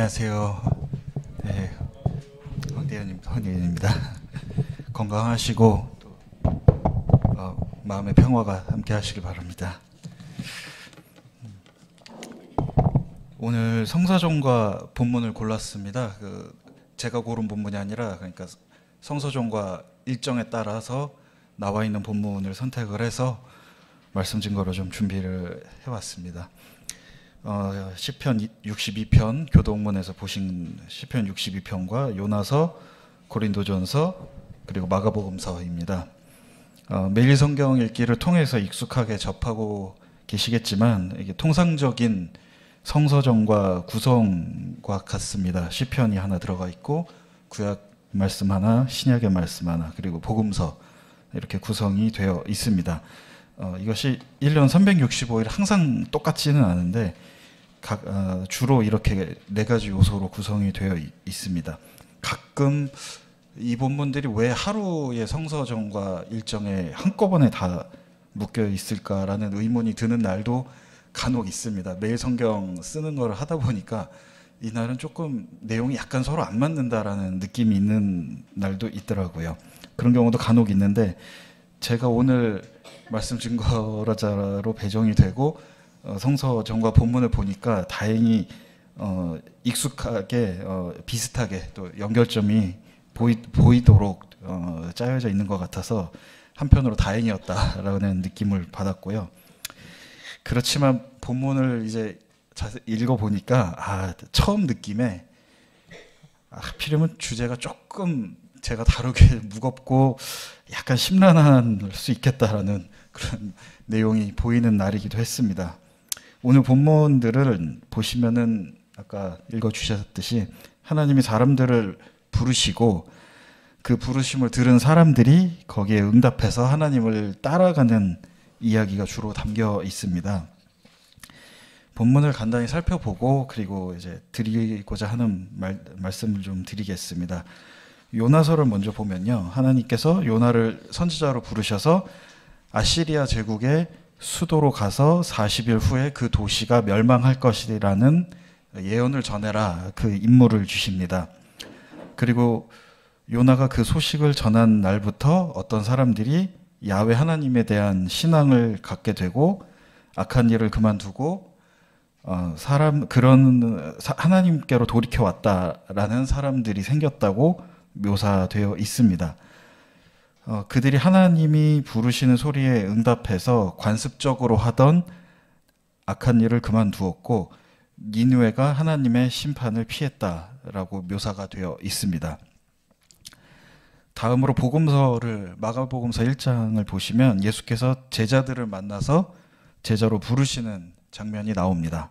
안녕하세요. 네, 황대현입니다. 건강하시고 또 마음의 평화가 함께 하시길 바랍니다. 오늘 성서종과 본문을 골랐습니다. 제가 고른 본문이 아니라 그러니까 성서종과 일정에 따라서 나와 있는 본문을 선택을 해서 말씀 증거로 좀 준비를 해왔습니다. 시편 62편 교동문에서 보신 시편 62편과 요나서, 고린도전서 그리고 마가복음서입니다. 매일 성경 읽기를 통해서 익숙하게 접하고 계시겠지만 이게 통상적인 성서정과 구성과 같습니다. 시편이 하나 들어가 있고 구약 말씀 하나, 신약의 말씀 하나, 그리고 복음서 이렇게 구성이 되어 있습니다. 이것이 1년 365일 항상 똑같지는 않은데 주로 이렇게 네 가지 요소로 구성이 되어 있습니다. 가끔 이 본문들이 왜 하루의 성서정과 일정에 한꺼번에 다 묶여 있을까라는 의문이 드는 날도 간혹 있습니다. 매일 성경 쓰는 걸 하다 보니까 이날은 조금 내용이 약간 서로 안 맞는다라는 느낌이 있는 날도 있더라고요. 그런 경우도 간혹 있는데 제가 오늘 말씀 증거자로 배정이 되고 성서정과 본문을 보니까 다행히 익숙하게 비슷하게 또 연결점이 보이도록 짜여져 있는 것 같아서 한편으로 다행이었다라는 느낌을 받았고요. 그렇지만 본문을 이제 자세히 읽어보니까 처음 느낌에 하필이면 주제가 조금 제가 다루기에 무겁고 약간 심란할 수 있겠다라는 그런 내용이 보이는 날이기도 했습니다. 오늘 본문들을 보시면은 아까 읽어주셨듯이 하나님이 사람들을 부르시고 그 부르심을 들은 사람들이 거기에 응답해서 하나님을 따라가는 이야기가 주로 담겨 있습니다. 본문을 간단히 살펴보고 그리고 이제 드리고자 하는 말씀을 좀 드리겠습니다. 요나서를 먼저 보면요, 하나님께서 요나를 선지자로 부르셔서 아시리아 제국의 수도로 가서 40일 후에 그 도시가 멸망할 것이라는 예언을 전해라, 그 임무를 주십니다. 그리고 요나가 그 소식을 전한 날부터 어떤 사람들이 야훼 하나님에 대한 신앙을 갖게 되고 악한 일을 그만두고 하나님께로 돌이켜 왔다라는 사람들이 생겼다고 묘사되어 있습니다. 그들이 하나님이 부르시는 소리에 응답해서 관습적으로 하던 악한 일을 그만두었고 니느웨가 하나님의 심판을 피했다라고 묘사가 되어 있습니다. 다음으로 마가복음서 1장을 보시면 예수께서 제자들을 만나서 제자로 부르시는 장면이 나옵니다.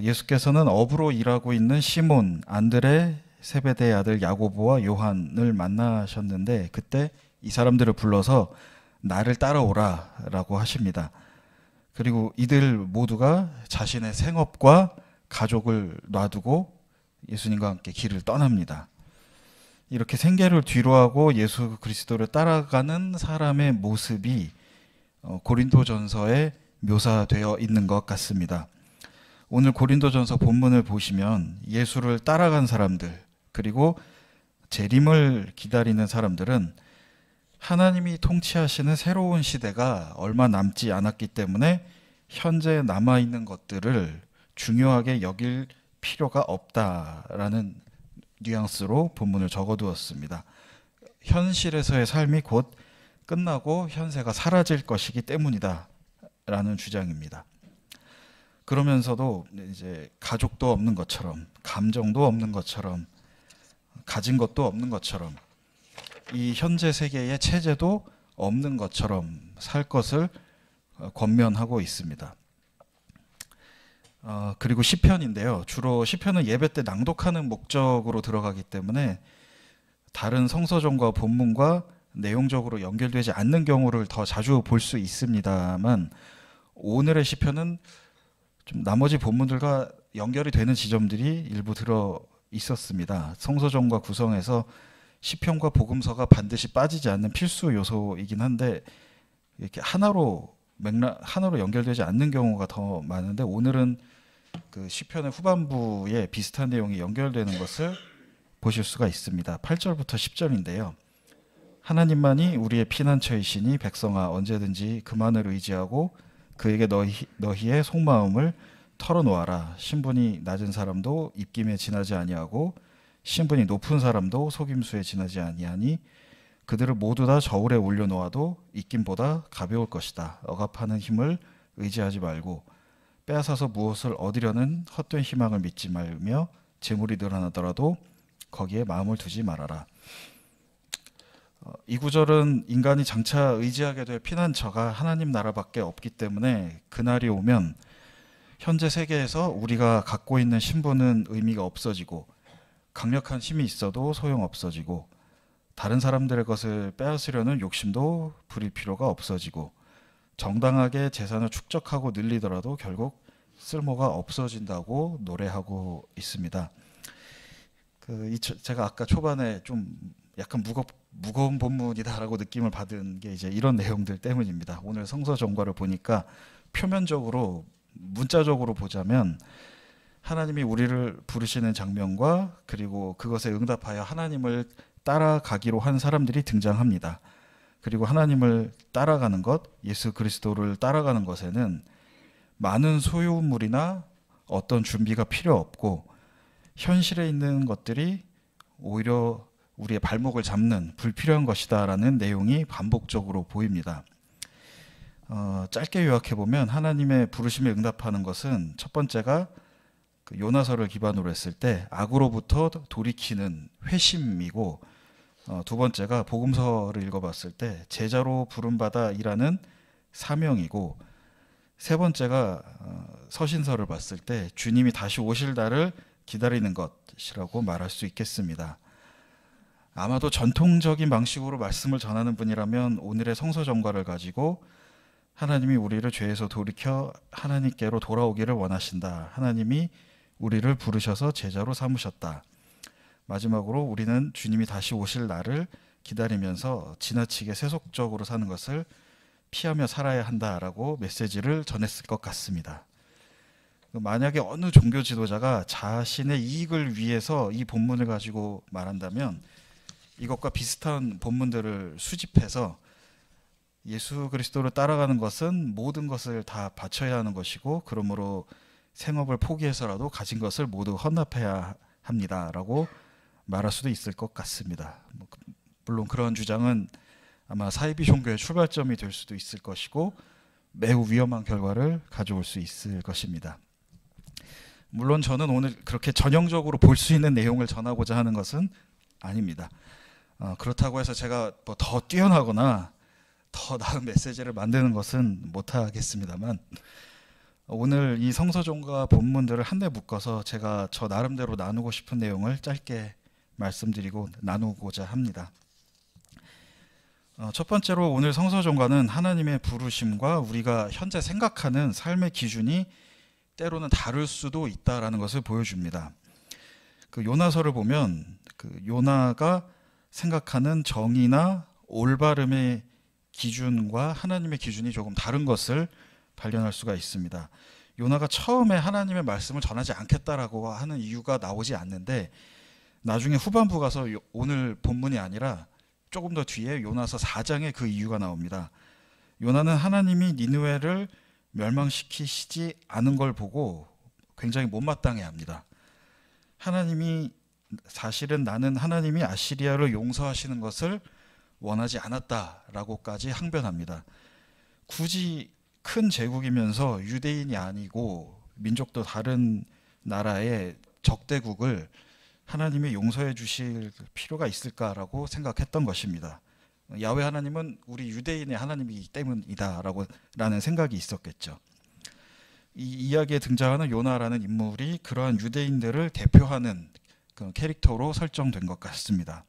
예수께서는 업으로 일하고 있는 시몬, 안드레, 세베대의 아들 야고보와 요한을 만나셨는데 그때 이 사람들을 불러서 나를 따라오라 라고 하십니다. 그리고 이들 모두가 자신의 생업과 가족을 놔두고 예수님과 함께 길을 떠납니다. 이렇게 생계를 뒤로하고 예수 그리스도를 따라가는 사람의 모습이 고린도전서에 묘사되어 있는 것 같습니다. 오늘 고린도전서 본문을 보시면 예수를 따라간 사람들 그리고 재림을 기다리는 사람들은 하나님이 통치하시는 새로운 시대가 얼마 남지 않았기 때문에 현재 남아있는 것들을 중요하게 여길 필요가 없다라는 뉘앙스로 본문을 적어두었습니다. 현실에서의 삶이 곧 끝나고 현세가 사라질 것이기 때문이다 라는 주장입니다. 그러면서도 이제 가족도 없는 것처럼, 감정도 없는 것처럼, 가진 것도 없는 것처럼, 이 현재 세계의 체제도 없는 것처럼 살 것을 권면하고 있습니다. 그리고 시편인데요, 주로 시편은 예배 때 낭독하는 목적으로 들어가기 때문에 다른 성서정과 본문과 내용적으로 연결되지 않는 경우를 더 자주 볼 수 있습니다만 오늘의 시편은 좀 나머지 본문들과 연결이 되는 지점들이 일부 들어 있었습니다. 성서정과 구성에서 시편과 복음서가 반드시 빠지지 않는 필수 요소이긴 한데 이렇게 하나로 연결되지 않는 경우가 더 많은데 오늘은 그 시편의 후반부에 비슷한 내용이 연결되는 것을 보실 수가 있습니다. 8절부터 10절인데요. 하나님만이 우리의 피난처이시니 백성아 언제든지 그만을 의지하고 그에게 너희의 속마음을 털어놓아라. 신분이 낮은 사람도 입김에 지나지 아니하고 신분이 높은 사람도 속임수에 지나지 아니하니 그들을 모두 다 저울에 올려놓아도 입김보다 가벼울 것이다. 억압하는 힘을 의지하지 말고 빼앗아서 무엇을 얻으려는 헛된 희망을 믿지 말며 재물이 늘어나더라도 거기에 마음을 두지 말아라. 이 구절은 인간이 장차 의지하게 될 피난처가 하나님 나라밖에 없기 때문에 그날이 오면 현재 세계에서 우리가 갖고 있는 신분은 의미가 없어지고 강력한 힘이 있어도 소용없어지고 다른 사람들의 것을 빼앗으려는 욕심도 부릴 필요가 없어지고 정당하게 재산을 축적하고 늘리더라도 결국 쓸모가 없어진다고 노래하고 있습니다. 제가 아까 초반에 좀 약간 무거운 본문이다라고 느낌을 받은 게 이제 이런 내용들 때문입니다. 오늘 성서 전과를 보니까 표면적으로 문자적으로 보자면 하나님이 우리를 부르시는 장면과 그리고 그것에 응답하여 하나님을 따라가기로 한 사람들이 등장합니다. 그리고 하나님을 따라가는 것, 예수 그리스도를 따라가는 것에는 많은 소유물이나 어떤 준비가 필요 없고 현실에 있는 것들이 오히려 우리의 발목을 잡는 불필요한 것이다라는 내용이 반복적으로 보입니다. 짧게 요약해보면 하나님의 부르심에 응답하는 것은 첫 번째가 그 요나서를 기반으로 했을 때 악으로부터 돌이키는 회심이고 두 번째가 복음서를 읽어봤을 때 제자로 부름받아 일하는 사명이고 세 번째가 서신서를 봤을 때 주님이 다시 오실 날을 기다리는 것이라고 말할 수 있겠습니다. 아마도 전통적인 방식으로 말씀을 전하는 분이라면 오늘의 성서 전과를 가지고 하나님이 우리를 죄에서 돌이켜 하나님께로 돌아오기를 원하신다. 하나님이 우리를 부르셔서 제자로 삼으셨다. 마지막으로 우리는 주님이 다시 오실 날을 기다리면서 지나치게 세속적으로 사는 것을 피하며 살아야 한다라고 메시지를 전했을 것 같습니다. 만약에 어느 종교 지도자가 자신의 이익을 위해서 이 본문을 가지고 말한다면 이것과 비슷한 본문들을 수집해서 예수 그리스도를 따라가는 것은 모든 것을 다 바쳐야 하는 것이고 그러므로 생업을 포기해서라도 가진 것을 모두 헌납해야 합니다라고 말할 수도 있을 것 같습니다. 물론 그런 주장은 아마 사이비 종교의 출발점이 될 수도 있을 것이고 매우 위험한 결과를 가져올 수 있을 것입니다. 물론 저는 오늘 그렇게 전형적으로 볼 수 있는 내용을 전하고자 하는 것은 아닙니다. 그렇다고 해서 제가 뭐 더 뛰어나거나 더 나은 메시지를 만드는 것은 못하겠습니다만 오늘 이 성서종과 본문들을 한데 묶어서 제가 저 나름대로 나누고 싶은 내용을 짧게 말씀드리고 나누고자 합니다. 첫 번째로 오늘 성서종과는 하나님의 부르심과 우리가 현재 생각하는 삶의 기준이 때로는 다를 수도 있다라는 것을 보여줍니다. 그 요나서를 보면 그 요나가 생각하는 정의나 올바름의 기준과 하나님의 기준이 조금 다른 것을 발견할 수가 있습니다. 요나가 처음에 하나님의 말씀을 전하지 않겠다라고 하는 이유가 나오지 않는데 나중에 후반부 가서 오늘 본문이 아니라 조금 더 뒤에 요나서 4장에 그 이유가 나옵니다. 요나는 하나님이 니느웨를 멸망시키시지 않은 걸 보고 굉장히 못마땅해합니다. 하나님이 사실은 나는 하나님이 아시리아를 용서하시는 것을 원하지 않았다라고까지 항변합니다. 굳이 큰 제국이면서 유대인이 아니고 민족도 다른 나라의 적대국을 하나님이 용서해 주실 필요가 있을까라고 생각했던 것입니다. 야훼 하나님은 우리 유대인의 하나님이기 때문이다라는 생각이 있었겠죠. 이 이야기에 등장하는 요나라는 인물이 그러한 유대인들을 대표하는 그 캐릭터로 설정된 것 같습니다.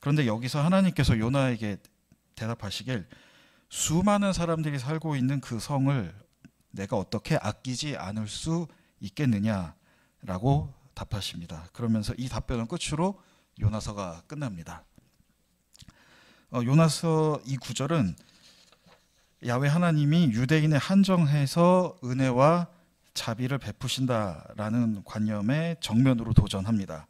그런데 여기서 하나님께서 요나에게 대답하시길 수많은 사람들이 살고 있는 그 성을 내가 어떻게 아끼지 않을 수 있겠느냐라고 답하십니다. 그러면서 이 답변은 끝으로 요나서가 끝납니다. 요나서 이 구절은 야훼 하나님이 유대인에 한정해서 은혜와 자비를 베푸신다라는 관념에 정면으로 도전합니다.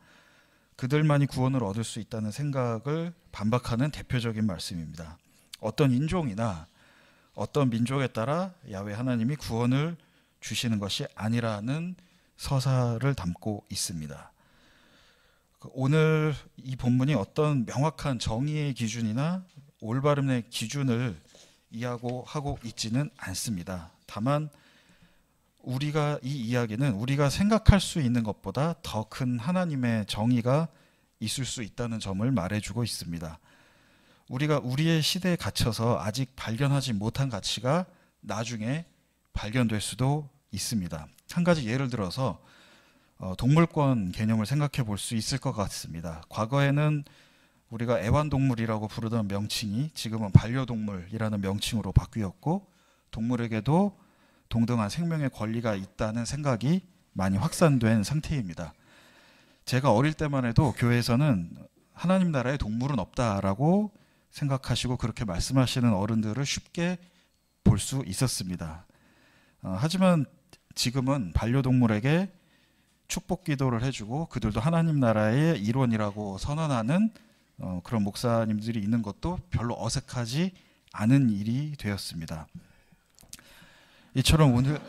그들만이 구원을 얻을 수 있다는 생각을 반박하는 대표적인 말씀입니다. 어떤 인종이나 어떤 민족에 따라 야훼 하나님이 구원을 주시는 것이 아니라는 서사를 담고 있습니다. 오늘 이 본문이 어떤 명확한 정의의 기준이나 올바름의 기준을 이야기하고 있지는 않습니다. 다만 우리가 이 이야기는 우리가 생각할 수 있는 것보다 더 큰 하나님의 정의가 있을 수 있다는 점을 말해주고 있습니다. 우리가 우리의 시대에 갇혀서 아직 발견하지 못한 가치가 나중에 발견될 수도 있습니다. 한 가지 예를 들어서 동물권 개념을 생각해 볼 수 있을 것 같습니다. 과거에는 우리가 애완동물이라고 부르던 명칭이 지금은 반려동물이라는 명칭으로 바뀌었고, 동물에게도 동등한 생명의 권리가 있다는 생각이 많이 확산된 상태입니다. 제가 어릴 때만 해도 교회에서는 하나님 나라에 동물은 없다라고 생각하시고 그렇게 말씀하시는 어른들을 쉽게 볼 수 있었습니다. 하지만 지금은 반려동물에게 축복 기도를 해주고 그들도 하나님 나라의 일원이라고 선언하는 그런 목사님들이 있는 것도 별로 어색하지 않은 일이 되었습니다. 이처럼 오늘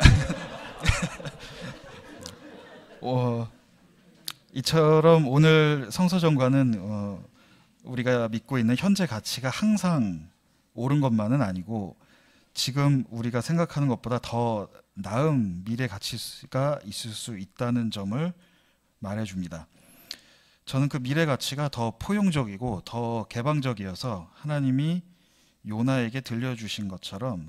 이처럼 오늘 성서정과는 우리가 믿고 있는 현재 가치가 항상 옳은 것만은 아니고 지금 우리가 생각하는 것보다 더 나은 미래 가치가 있을 수 있다는 점을 말해줍니다. 저는 그 미래 가치가 더 포용적이고 더 개방적이어서 하나님이 요나에게 들려주신 것처럼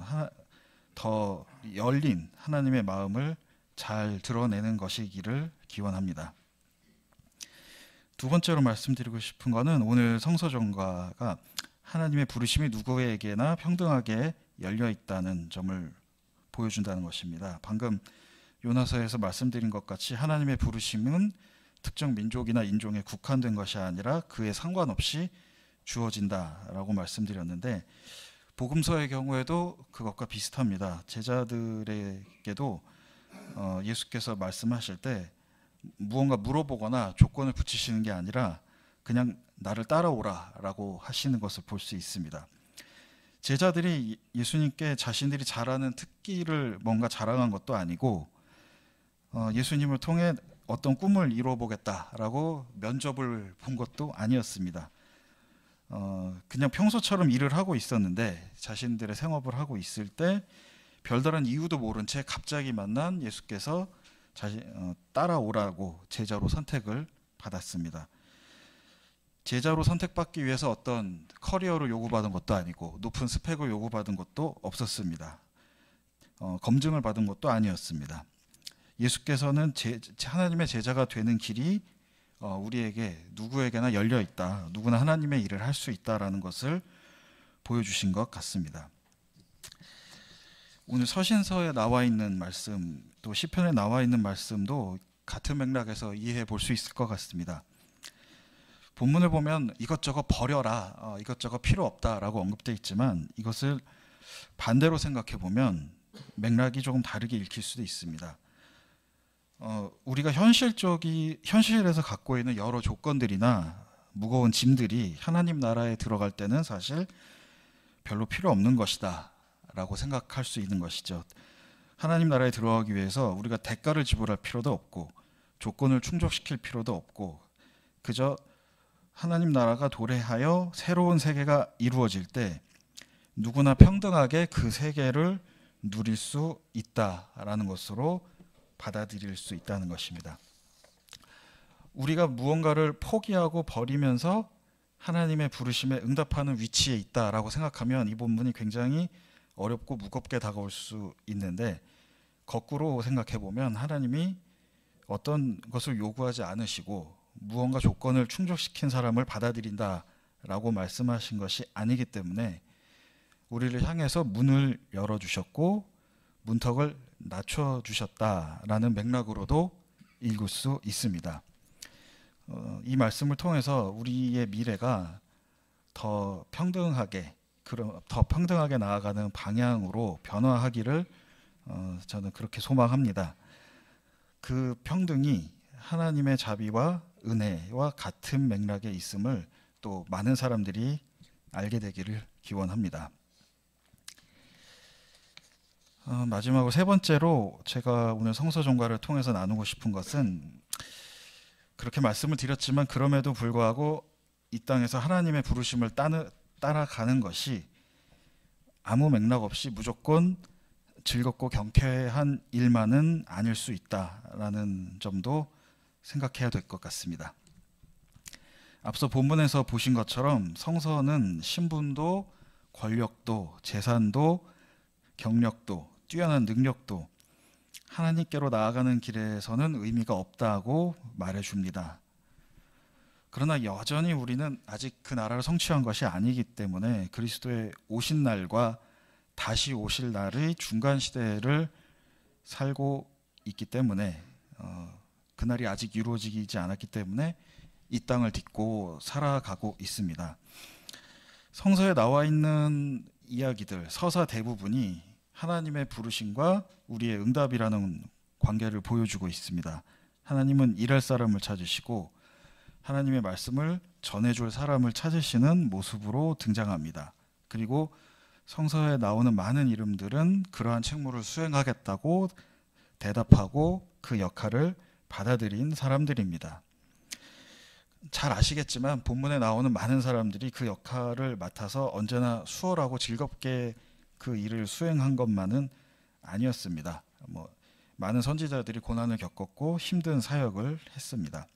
더 열린 하나님의 마음을 잘 드러내는 것이기를 기원합니다. 두 번째로 말씀드리고 싶은 것은 오늘 성서정과가 하나님의 부르심이 누구에게나 평등하게 열려 있다는 점을 보여준다는 것입니다. 방금 요나서에서 말씀드린 것 같이 하나님의 부르심은 특정 민족이나 인종에 국한된 것이 아니라 그에 상관없이 주어진다라고 말씀드렸는데, 복음서의 경우에도 그것과 비슷합니다. 제자들에게도 예수께서 말씀하실 때 무언가 물어보거나 조건을 붙이시는 게 아니라 그냥 나를 따라오라 라고 하시는 것을 볼 수 있습니다. 제자들이 예수님께 자신들이 잘하는 특기를 뭔가 자랑한 것도 아니고 예수님을 통해 어떤 꿈을 이루어보겠다라고 면접을 본 것도 아니었습니다. 그냥 평소처럼 일을 하고 있었는데 자신들의 생업을 하고 있을 때 별다른 이유도 모른 채 갑자기 만난 예수께서 따라오라고 제자로 선택을 받았습니다. 제자로 선택받기 위해서 어떤 커리어를 요구받은 것도 아니고 높은 스펙을 요구받은 것도 없었습니다. 검증을 받은 것도 아니었습니다. 예수께서는 하나님의 제자가 되는 길이 우리에게 누구에게나 열려 있다. 누구나 하나님의 일을 할 수 있다라는 것을 보여주신 것 같습니다. 오늘 서신서에 나와 있는 말씀, 또 시편에 나와 있는 말씀도 같은 맥락에서 이해해 볼 수 있을 것 같습니다. 본문을 보면 이것저것 버려라, 이것저것 필요 없다라고 언급되어 있지만 이것을 반대로 생각해 보면 맥락이 조금 다르게 읽힐 수도 있습니다. 우리가 현실에서 갖고 있는 여러 조건들이나 무거운 짐들이 하나님 나라에 들어갈 때는 사실 별로 필요 없는 것이다 라고 생각할 수 있는 것이죠. 하나님 나라에 들어가기 위해서 우리가 대가를 지불할 필요도 없고 조건을 충족시킬 필요도 없고 그저 하나님 나라가 도래하여 새로운 세계가 이루어질 때 누구나 평등하게 그 세계를 누릴 수 있다라는 것으로 받아들일 수 있다는 것입니다. 우리가 무언가를 포기하고 버리면서 하나님의 부르심에 응답하는 위치에 있다라고 생각하면 이 본문이 굉장히 어렵고 무겁게 다가올 수 있는데, 거꾸로 생각해 보면 하나님이 어떤 것을 요구하지 않으시고 무언가 조건을 충족시킨 사람을 받아들인다라고 말씀하신 것이 아니기 때문에 우리를 향해서 문을 열어주셨고 문턱을 낮춰주셨다라는 맥락으로도 읽을 수 있습니다. 이 말씀을 통해서 우리의 미래가 더 평등하게 나아가는 방향으로 변화하기를 저는 그렇게 소망합니다. 그 평등이 하나님의 자비와 은혜와 같은 맥락에 있음을 또 많은 사람들이 알게 되기를 기원합니다. 마지막으로 세 번째로 제가 오늘 성서종과를 통해서 나누고 싶은 것은, 그렇게 말씀을 드렸지만 그럼에도 불구하고 이 땅에서 하나님의 부르심을 따라가는 것이 아무 맥락 없이 무조건 즐겁고 경쾌한 일만은 아닐 수 있다라는 점도 생각해야 될 것 같습니다. 앞서 본문에서 보신 것처럼 성서는 신분도 권력도 재산도 경력도 뛰어난 능력도 하나님께로 나아가는 길에서는 의미가 없다고 말해줍니다. 그러나 여전히 우리는 아직 그 나라를 성취한 것이 아니기 때문에 그리스도의 오신 날과 다시 오실 날의 중간 시대를 살고 있기 때문에 그날이 아직 이루어지지 않았기 때문에 이 땅을 딛고 살아가고 있습니다. 성서에 나와 있는 이야기들, 서사 대부분이 하나님의 부르심과 우리의 응답이라는 관계를 보여주고 있습니다. 하나님은 일할 사람을 찾으시고 하나님의 말씀을 전해줄 사람을 찾으시는 모습으로 등장합니다. 그리고 성서에 나오는 많은 이름들은 그러한 책무를 수행하겠다고 대답하고 그 역할을 받아들인 사람들입니다. 잘 아시겠지만 본문에 나오는 많은 사람들이 그 역할을 맡아서 언제나 수월하고 즐겁게 그 일을 수행한 것만은 아니었습니다. 많은 선지자들이 고난을 겪었고 힘든 사역을 했습니다.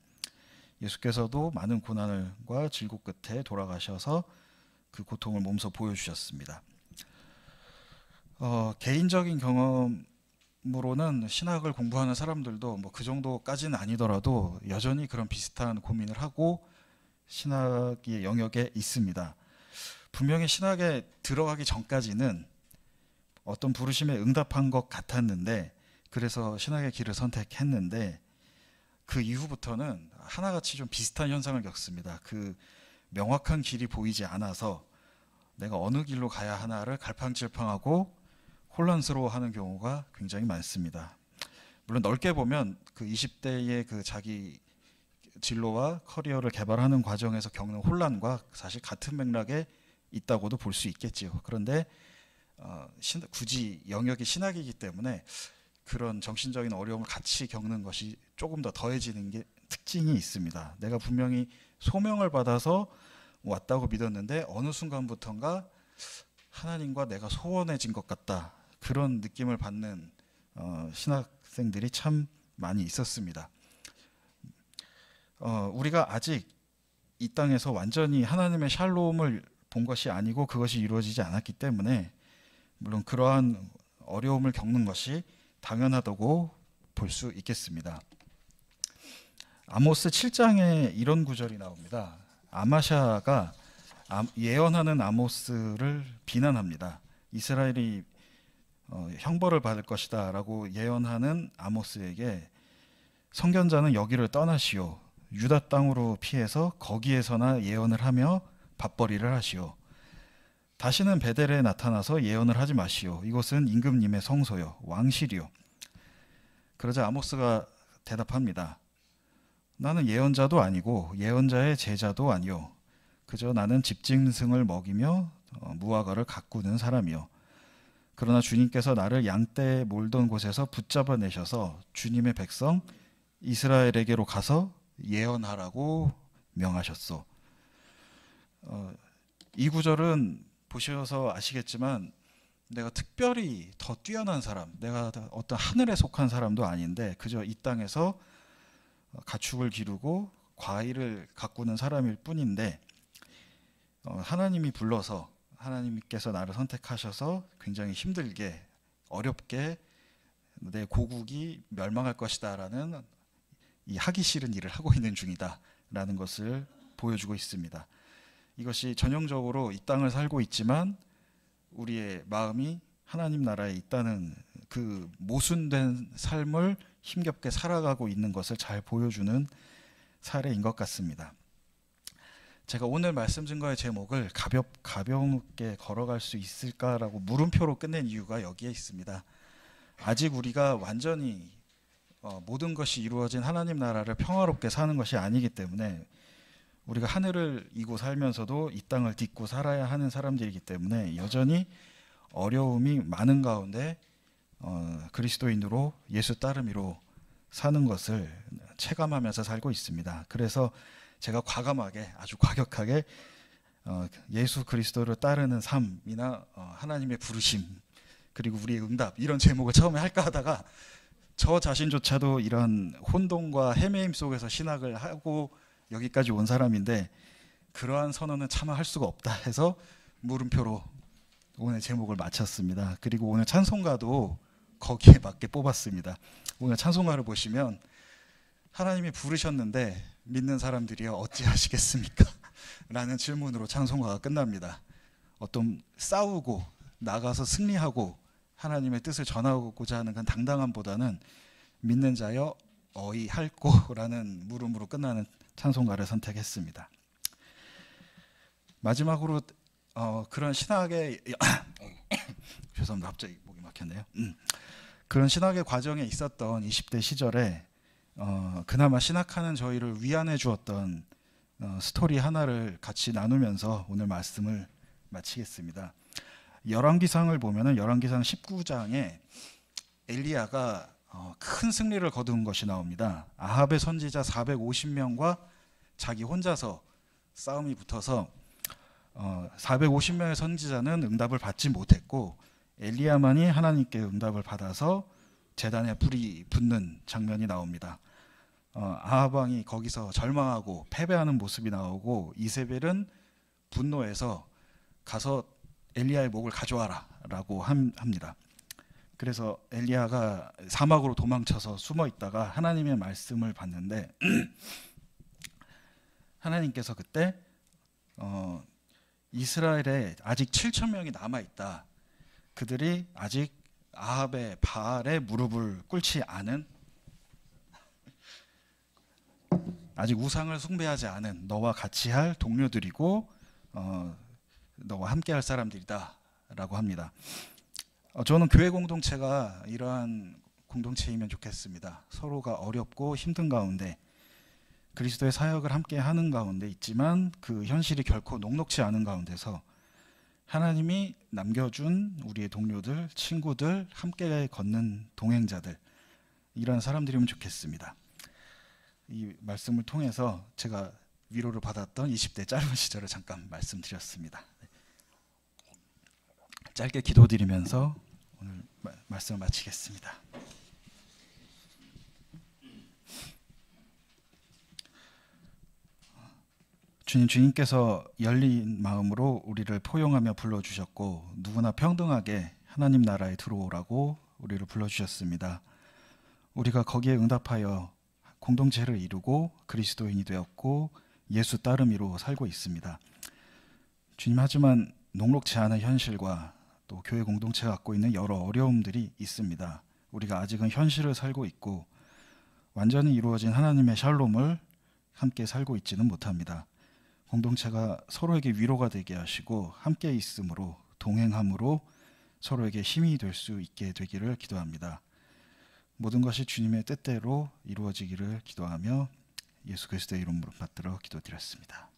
예수께서도 많은 고난과 질고 끝에 돌아가셔서 그 고통을 몸소 보여주셨습니다. 개인적인 경험으로는 신학을 공부하는 사람들도 그 정도까지는 아니더라도 여전히 그런 비슷한 고민을 하고 신학의 영역에 있습니다. 분명히 신학에 들어가기 전까지는 어떤 부르심에 응답한 것 같았는데, 그래서 신학의 길을 선택했는데 그 이후부터는 하나같이 좀 비슷한 현상을 겪습니다. 그 명확한 길이 보이지 않아서 내가 어느 길로 가야 하나를 갈팡질팡하고 혼란스러워하는 경우가 굉장히 많습니다. 물론 넓게 보면 그 20대의 그 자기 진로와 커리어를 개발하는 과정에서 겪는 혼란과 사실 같은 맥락에 있다고도 볼 수 있겠지요. 그런데 굳이 영역이 신학이기 때문에 그런 정신적인 어려움을 같이 겪는 것이 조금 더 더해지는 게 특징이 있습니다. 내가 분명히 소명을 받아서 왔다고 믿었는데 어느 순간부터인가 하나님과 내가 소원해진 것 같다, 그런 느낌을 받는 신학생들이 참 많이 있었습니다. 우리가 아직 이 땅에서 완전히 하나님의 샬롬을 본 것이 아니고 그것이 이루어지지 않았기 때문에 물론 그러한 어려움을 겪는 것이 당연하다고 볼 수 있겠습니다. 아모스 7장에 이런 구절이 나옵니다. 아마샤가 예언하는 아모스를 비난합니다. 이스라엘이 형벌을 받을 것이다 라고 예언하는 아모스에게 선견자는 여기를 떠나시오. 유다 땅으로 피해서 거기에서나 예언을 하며 밥벌이를 하시오. 다시는 베델에 나타나서 예언을 하지 마시오. 이곳은 임금님의 성소요 왕실이요. 그러자 아모스가 대답합니다. 나는 예언자도 아니고 예언자의 제자도 아니요. 그저 나는 집짐승을 먹이며 무화과를 가꾸는 사람이요. 그러나 주님께서 나를 양떼에 몰던 곳에서 붙잡아내셔서 주님의 백성 이스라엘에게로 가서 예언하라고 명하셨소. 이 구절은 보셔서 아시겠지만 내가 특별히 더 뛰어난 사람, 내가 어떤 하늘에 속한 사람도 아닌데 그저 이 땅에서 가축을 기르고 과일을 가꾸는 사람일 뿐인데 하나님이 불러서 하나님께서 나를 선택하셔서 굉장히 힘들게 어렵게 내 고국이 멸망할 것이다 라는 이 하기 싫은 일을 하고 있는 중이다 라는 것을 보여주고 있습니다. 이것이 전형적으로 이 땅을 살고 있지만 우리의 마음이 하나님 나라에 있다는 그 모순된 삶을 힘겹게 살아가고 있는 것을 잘 보여주는 사례인 것 같습니다. 제가 오늘 말씀 증거의 제목을 가볍게 걸어갈 수 있을까라고 물음표로 끝낸 이유가 여기에 있습니다. 아직 우리가 완전히 모든 것이 이루어진 하나님 나라를 평화롭게 사는 것이 아니기 때문에 우리가 하늘을 이고 살면서도 이 땅을 딛고 살아야 하는 사람들이기 때문에 여전히 어려움이 많은 가운데 그리스도인으로 예수 따르미로 사는 것을 체감하면서 살고 있습니다. 그래서 제가 과감하게 아주 과격하게 예수 그리스도를 따르는 삶이나 하나님의 부르심 그리고 우리의 응답 이런 제목을 처음에 할까 하다가 저 자신조차도 이런 혼돈과 헤매임 속에서 신학을 하고 여기까지 온 사람인데 그러한 선언은 차마 할 수가 없다 해서 물음표로 오늘 제목을 마쳤습니다. 그리고 오늘 찬송가도 거기에 맞게 뽑았습니다. 오늘 찬송가를 보시면 하나님이 부르셨는데 믿는 사람들이여 어찌하시겠습니까? 라는 질문으로 찬송가가 끝납니다. 어떤 싸우고 나가서 승리하고 하나님의 뜻을 전하고자 하는 그 당당함보다는 믿는 자여 어이할꼬라는 물음으로 끝나는 찬송가를 선택했습니다. 마지막으로 그런 신학의 죄송합니다. 갑자기 목이 막혔네요. 그런 신학의 과정에 있었던 20대 시절에 그나마 신학하는 저희를 위안해 주었던 스토리 하나를 같이 나누면서 오늘 말씀을 마치겠습니다. 열왕기상을 보면은 열왕기상 19장에 엘리야가 큰 승리를 거둔 것이 나옵니다. 아합의 선지자 450명과 자기 혼자서 싸움이 붙어서 450명의 선지자는 응답을 받지 못했고 엘리야만이 하나님께 응답을 받아서 제단에 불이 붙는 장면이 나옵니다. 아합 왕이 거기서 절망하고 패배하는 모습이 나오고 이세벨은 분노해서 가서 엘리야의 목을 가져와라 라고 합니다. 그래서 엘리야가 사막으로 도망쳐서 숨어 있다가 하나님의 말씀을 받는데 하나님께서 그때 이스라엘에 아직 7,000명이 남아있다. 그들이 아직 아합의 바알에 무릎을 꿇지 않은 아직 우상을 숭배하지 않은 너와 같이 할 동료들이고 너와 함께 할 사람들이다 라고 합니다. 저는 교회 공동체가 이러한 공동체이면 좋겠습니다. 서로가 어렵고 힘든 가운데 그리스도의 사역을 함께 하는 가운데 있지만 그 현실이 결코 녹록지 않은 가운데서 하나님이 남겨준 우리의 동료들, 친구들, 함께 걷는 동행자들 이런 사람들이면 좋겠습니다. 이 말씀을 통해서 제가 위로를 받았던 20대 짧은 시절을 잠깐 말씀드렸습니다. 짧게 기도드리면서 오늘 말씀을 마치겠습니다. 주님께서 열린 마음으로 우리를 포용하며 불러주셨고 누구나 평등하게 하나님 나라에 들어오라고 우리를 불러주셨습니다. 우리가 거기에 응답하여 공동체를 이루고 그리스도인이 되었고 예수 따르미로 살고 있습니다. 주님, 하지만 녹록지 않은 현실과 또 교회 공동체가 갖고 있는 여러 어려움들이 있습니다. 우리가 아직은 현실을 살고 있고 완전히 이루어진 하나님의 샬롬을 함께 살고 있지는 못합니다. 공동체가 서로에게 위로가 되게 하시고 함께 있음으로 동행함으로 서로에게 힘이 될 수 있게 되기를 기도합니다. 모든 것이 주님의 뜻대로 이루어지기를 기도하며 예수 그리스도의 이름으로 받들어 기도드렸습니다.